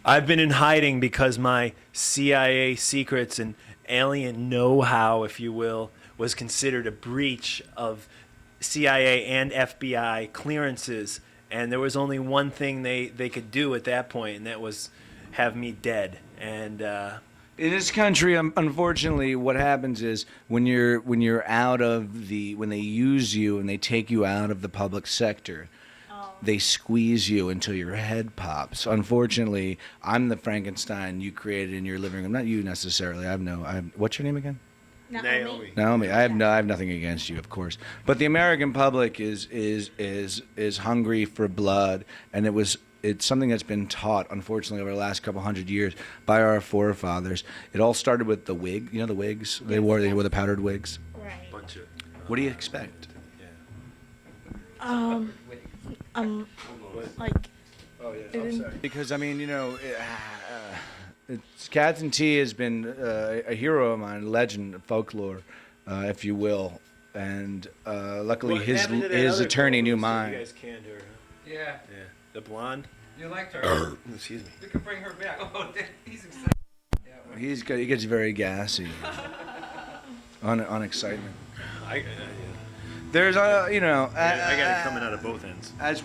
I've been in hiding because my CIA secrets and alien know-how, if you will, was considered a breach of CIA and FBI clearances, and there was only one thing they could do at that point, and that was have me dead. And in this country, unfortunately, what happens is when you're out of when they use you and they take you out of the public sector, they squeeze you until your head pops. Unfortunately, I'm the Frankenstein you created in your living room. Not you necessarily. What's your name again? Naomi. I have nothing against you, of course. But the American public is hungry for blood, and it's something that's been taught, unfortunately, over the last couple hundred years by our forefathers. It all started with the wig. You know the wigs they wore the powdered wigs. Right. What do you expect? Like. Oh yeah. I'm sorry. Because Captain T has been a hero of mine, legend, folklore, if you will, and luckily his attorney knew mine. You guys can't hear her. Yeah. The blonde. You liked her. Excuse me. You can bring her back. Oh, he's excited. Yeah, He gets very gassy on excitement. There's I got it coming out of both ends. As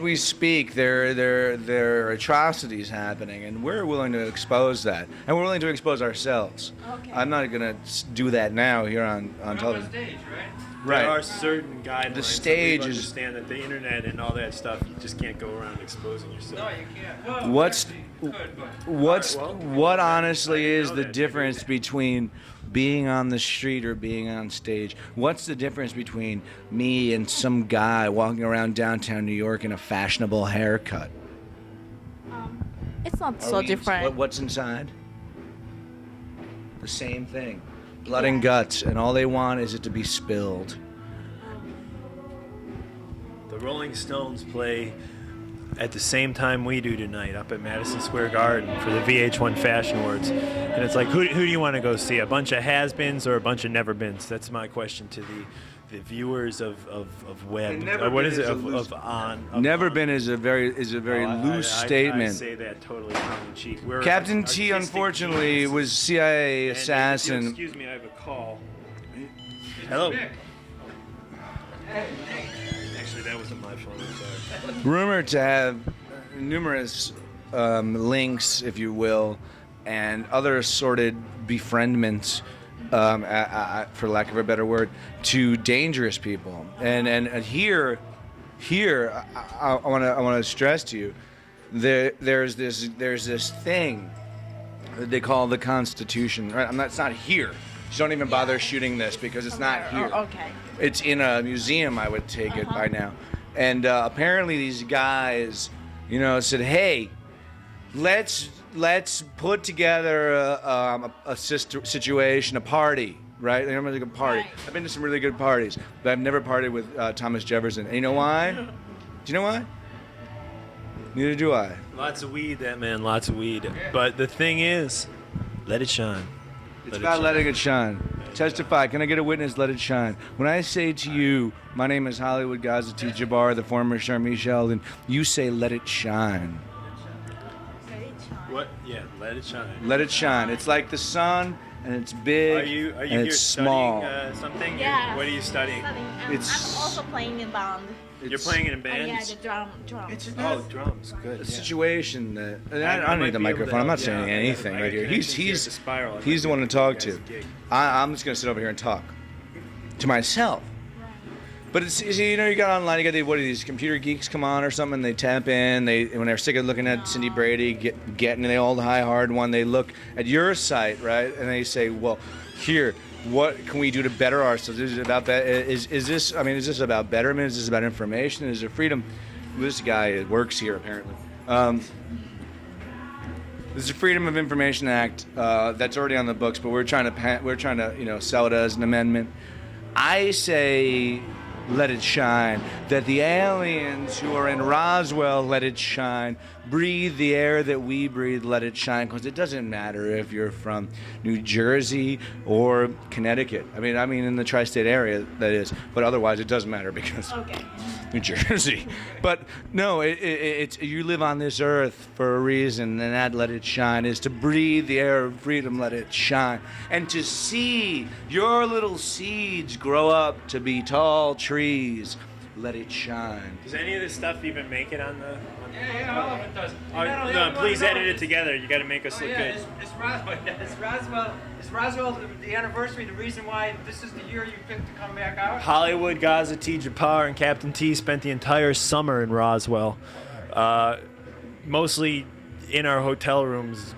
we speak, there are atrocities happening, and we're willing to expose that, and we're willing to expose ourselves. Okay. I'm not going to do that now here on television. On stage, right? Right. There are certain guidelines. The stage that we is. understand that the internet and all that stuff, you just can't go around exposing yourself. No, you can't. Well, What's actually, you could, but what honestly I is know the that. difference between being on the street or being on stage? What's the difference between me and some guy walking around downtown New York in a fashionable haircut? It's not so different. What's inside? The same thing. Blood and guts, and all they want is it to be spilled. The Rolling Stones play at the same time we do tonight up at Madison Square Garden for the VH1 Fashion Awards. And it's like, who do you want to go see? A bunch of has-beens or a bunch of never-beens? That's my question to the viewers of web. What is it? Never been is a very loose statement. I say that totally tongue-in-cheek. Captain T, unfortunately, was CIA assassin. Excuse me, I have a call. Hello. Actually, that wasn't my phone. I'm sorry. Rumored to have numerous links, if you will, and other assorted befriendments, for lack of a better word, to dangerous people. And here, I want to stress to you, there's this thing that they call the Constitution. Right? It's not here. Just don't even bother shooting this because it's not here. Okay. It's in a museum, I would take it by now. And apparently these guys, said, hey, let's put together a situation, a party, right? Like a party. Right. I've been to some really good parties, but I've never partied with Thomas Jefferson. And you know why? Do you know why? Neither do I. Lots of weed, that man, lots of weed. But the thing is, let it shine. It's about letting it shine. Testify. Can I get a witness? Let it shine. When I say to you, my name is Hollywood Gaza T. Jabbar, the former Charmy Sheldon, you say, let it shine. What? Yeah, let it shine. Let it shine. It's like the sun, and it's big, Are you and here it's small. studying something? Yeah. What are you studying? I'm It's- also playing in band. You're playing in a Oh, band? yeah, the drums. Oh, drums. Good. A yeah. situation that I I don't might need the be able to microphone. I'm not help you saying out. anything I right here. got connections here at the Spiral. I He's the might one be to able talk give to. you guys a gig. I'm just gonna sit over here and talk to myself. But it's you got online. You got what are these computer geeks come on or something? They tap in. When they're sick of looking at Cindy Brady getting the old high hard one, they look at your site, right? And they say, well, here. What can we do to better ourselves? Is it about that? Is this? I mean, is this about betterment? Is this about information? Is there freedom? This guy works here apparently. There's a Freedom of Information Act that's already on the books, but we're trying to sell it as an amendment. I say, let it shine. That the aliens who are in Roswell, let it shine. Breathe the air that we breathe, let it shine. Because it doesn't matter if you're from New Jersey or Connecticut. I mean in the tri-state area, that is. But otherwise, it doesn't matter because. Okay. New Jersey. But no, it's you live on this earth for a reason, and that let it shine is to breathe the air of freedom, let it shine, and to see your little seeds grow up to be tall trees, let it shine. Does any of this stuff even make it on the? Yeah, all of it does. Oh, no, please edit it together. You got to make us look good. It's Roswell. It's Roswell. The anniversary. The reason why this is the year you picked to come back out. Hollywood Gaza, Jabbar, and Captain T spent the entire summer in Roswell, mostly in our hotel rooms,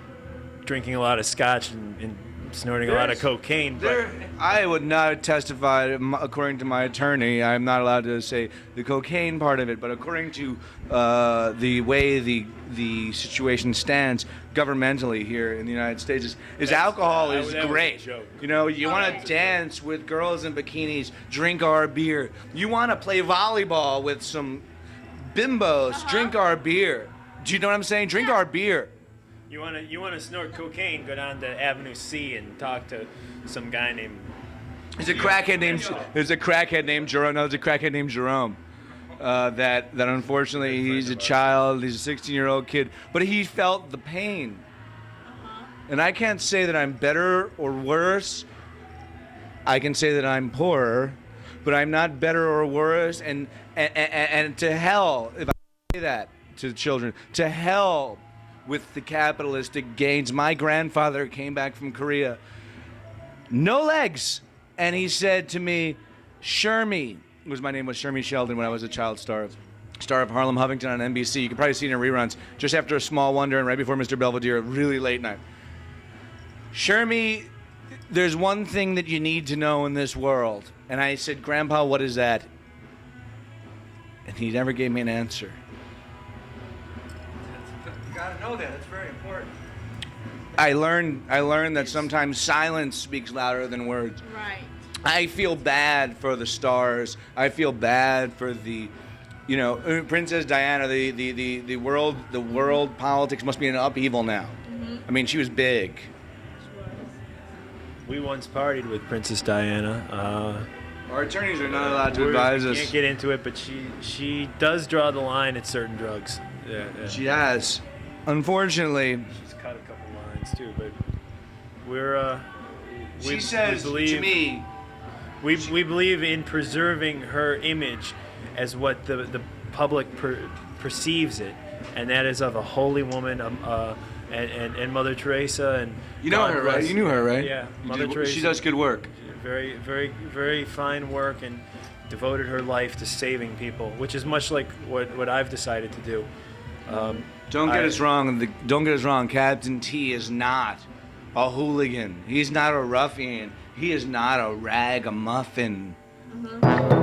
drinking a lot of scotch and snorting a lot of cocaine. But I would not testify, according to my attorney. I'm not allowed to say the cocaine part of it, but according to the way the situation stands governmentally here in the United States, is alcohol is that was a great. joke. You know, you want to dance with girls in bikinis, drink our beer. You want to play volleyball with some bimbos, drink our beer. Do you know what I'm saying? Drink our beer. you want to snort cocaine? Go down to Avenue C and talk to some guy named. There's a crackhead named Jerome. No, there's a crackhead named Jerome. That unfortunately he's a child. He's a 16-year-old kid, but he felt the pain. And I can't say that I'm better or worse. I can say that I'm poorer, but I'm not better or worse. And to hell, if I say that to children, to hell with the capitalistic gains. My grandfather came back from Korea, no legs, and he said to me, Shermie, my name was Shermie Sheldon when I was a child star of Harlem Huffington on NBC. You can probably see it in reruns just after A Small Wonder and right before Mr. Belvedere, really late night. Shermie, there's one thing that you need to know in this world. And I said, Grandpa, what is that? And he never gave me an answer. You gotta know that. It's very important. I learned that sometimes silence speaks louder than words. Right. I feel bad for the stars. I feel bad for the, Princess Diana. The world politics must be in upheaval now. Mm-hmm. I mean, she was big. We once partied with Princess Diana. Our attorneys are not allowed to advise us. Can't get into it, but she does draw the line at certain drugs. Yeah. She has. Unfortunately. She's cut a couple lines too, but we're. She says to me. We believe in preserving her image as what the public perceives it, and that is of a holy woman, and Mother Teresa, and you know her, right? You knew her, right? Yeah, Mother Teresa. She does good work. Very, very, very fine work, and devoted her life to saving people, which is much like what I've decided to do. Don't get us wrong. Captain T is not a hooligan. He's not a ruffian. He is not a ragamuffin. Mm-hmm.